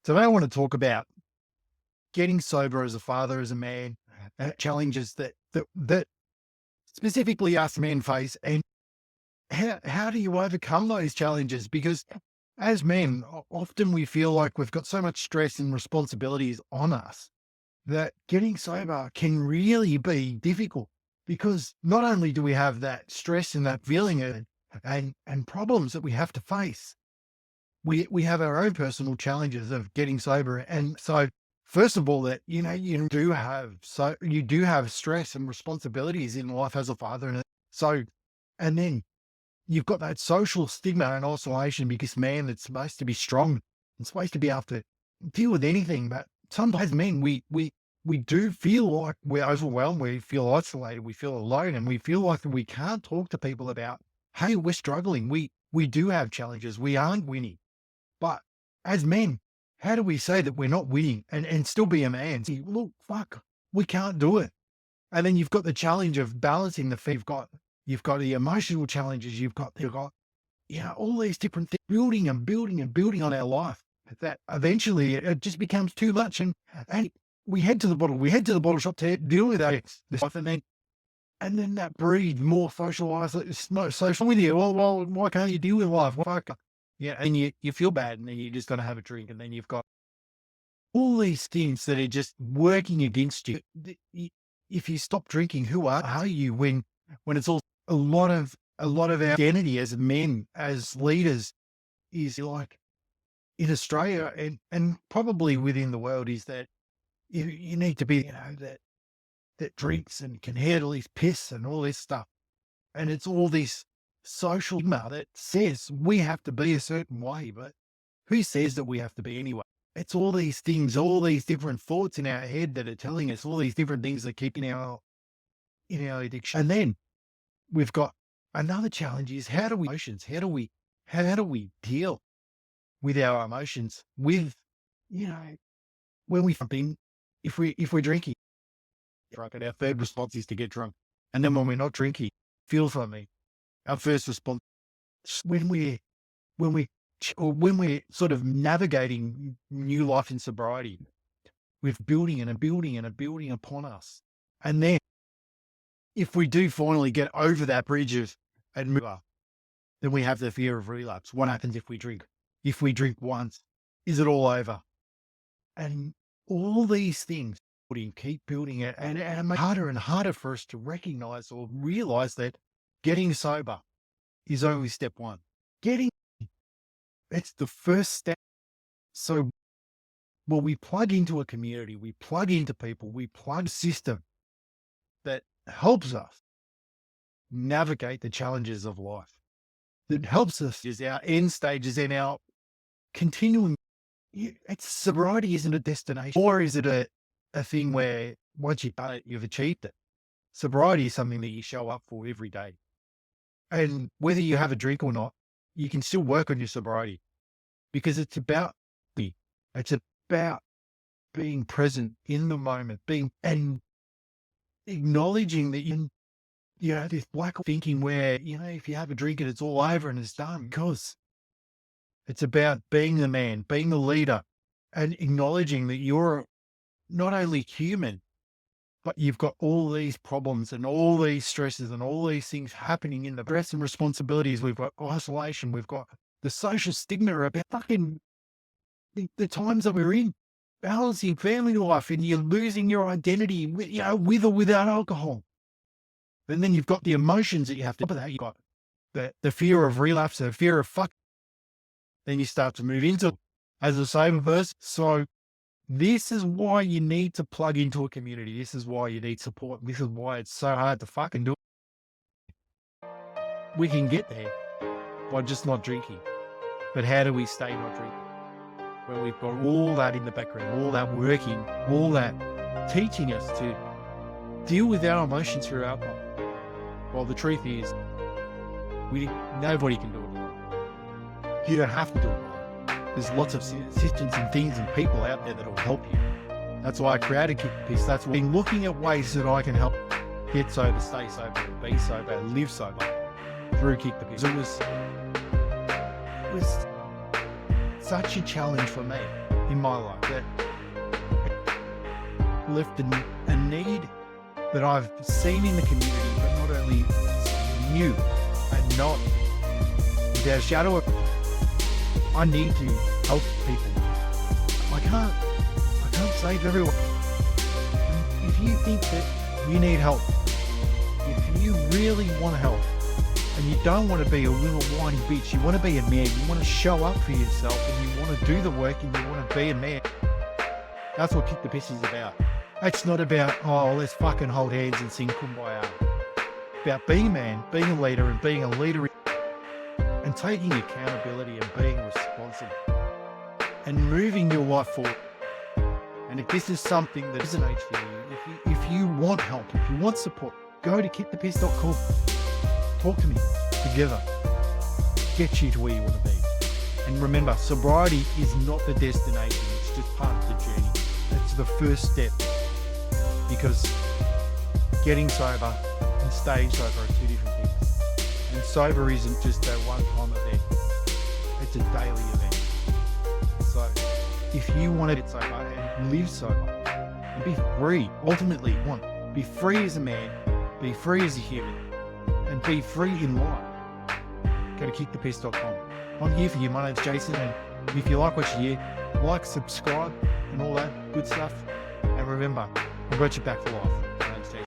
Today I want to talk about getting sober as a father, as a man, challenges that specifically us men face, and how do you overcome those challenges? Because as men, often we feel like we've got so much stress and responsibilities on us that getting sober can really be difficult. Because not only do we have that stress and that feeling and problems that we have to face, we have our own personal challenges of getting sober. And so, first of all, that you do have stress and responsibilities in life as a father. And so, and then you've got that social stigma and isolation, because man, it's supposed to be strong and supposed to be able to deal with anything. But sometimes men, we do feel like we're overwhelmed, we feel isolated, we feel alone, and we feel like we can't talk to people about, hey, we're struggling. We do have challenges. We aren't winning. But as men, how do we say that we're not winning and still be a man? See, look, fuck, we can't do it. And then you've got the challenge of balancing you've got the emotional challenges, you've got all these different things, building and building and building on our life, that eventually it just becomes too much. And we head to the bottle shop to deal with this life. And then that breeds more social with you. Well, why can't you deal with life? Well, fuck. Yeah, and you feel bad, and then you're just gonna have a drink, and then you've got all these things that are just working against you. If you stop drinking, who are you when it's all a lot of our identity as men, as leaders, is like in Australia and probably within the world, is that you need to be, that drinks and can handle his piss and all this stuff. And it's all this social stigma that says we have to be a certain way, but who says that we have to be anyway? It's all these things, all these different thoughts in our head that are telling us all these different things that keep in our addiction. And then we've got another challenge: is how do we deal with our emotions with, when we something, if we're drinking, drunk, and our third response is to get drunk. And then when we're not drinking, feel something. Our first response, when we when we when we're sort of navigating new life in sobriety, with building and a building and a building upon us. And then if we do finally get over that bridge and move up, then we have the fear of relapse. What happens if we drink? If we drink once, is it all over? And all these things keep building it, and it makes it harder and harder for us to recognize or realize that getting sober is only step one. It's the first step. So, well, we plug into a community, we plug into people, we plug a system that helps us navigate the challenges of life, that helps us is our end stages in our continuing. Sobriety isn't a destination, or is it a thing where once you've done it, you've achieved it. Sobriety is something that you show up for every day. And whether you have a drink or not, you can still work on your sobriety, because it's about being present in the moment, and acknowledging that this black thinking where, if you have a drink and it's all over and it's done, because it's about being the man, being the leader, and acknowledging that you're not only human, but you've got all these problems and all these stresses and all these things happening in the stress and responsibilities. We've got isolation. We've got the social stigma about fucking the times that we're in, balancing family life, and you're losing your identity with or without alcohol. And then you've got the emotions that you have to put that. You've got the fear of relapse, the fear of fuck. Then you start to move into as a sober person. So this is why you need to plug into a community. This is why you need support. This is why it's so hard to fucking do it. We can get there by just not drinking. But how do we stay not drinking? When we've got all that in the background, all that working, all that teaching us to deal with our emotions through alcohol. Well, the truth is, nobody can do it alone. You don't have to do it alone. There's lots of systems and things and people out there that will help you. That's why I created Kick the Piss. That's why I'm looking at ways that I can help get sober, stay sober, be sober, live sober through Kick the Piss. It was such a challenge for me. in my life that lifted a need that I've seen in the community, but not only knew and not without a shadow of, I need to help people. I can't save everyone. If you think that you need help, if you really want to help, and you don't want to be a little whiny bitch, you want to be a man, you want to show up for yourself, and you want to do the work, and you want to be a man, that's what Kick the Piss is about. It's not about, oh, let's fucking hold hands and sing Kumbaya. It's about being a man, being a leader, and being a leader, and taking accountability and being responsible, and moving your life forward. And if this is something that resonates for you, if you want help, if you want support, go to kickthepiss.com. Talk to me. Together, get you to where you want to be. And remember, sobriety is not the destination, it's just part of the journey. It's the first step, because getting sober and staying sober are two different things. And sober isn't just a one-time event, it's a daily event. So if you want to get sober and live sober and be free, ultimately be free as a man, be free as a human, and be free in life, go to kickthepiss.com. I'm here for you. My name's Jason, and if you like what you hear, like, subscribe, and all that good stuff. And remember, I've got your back for life.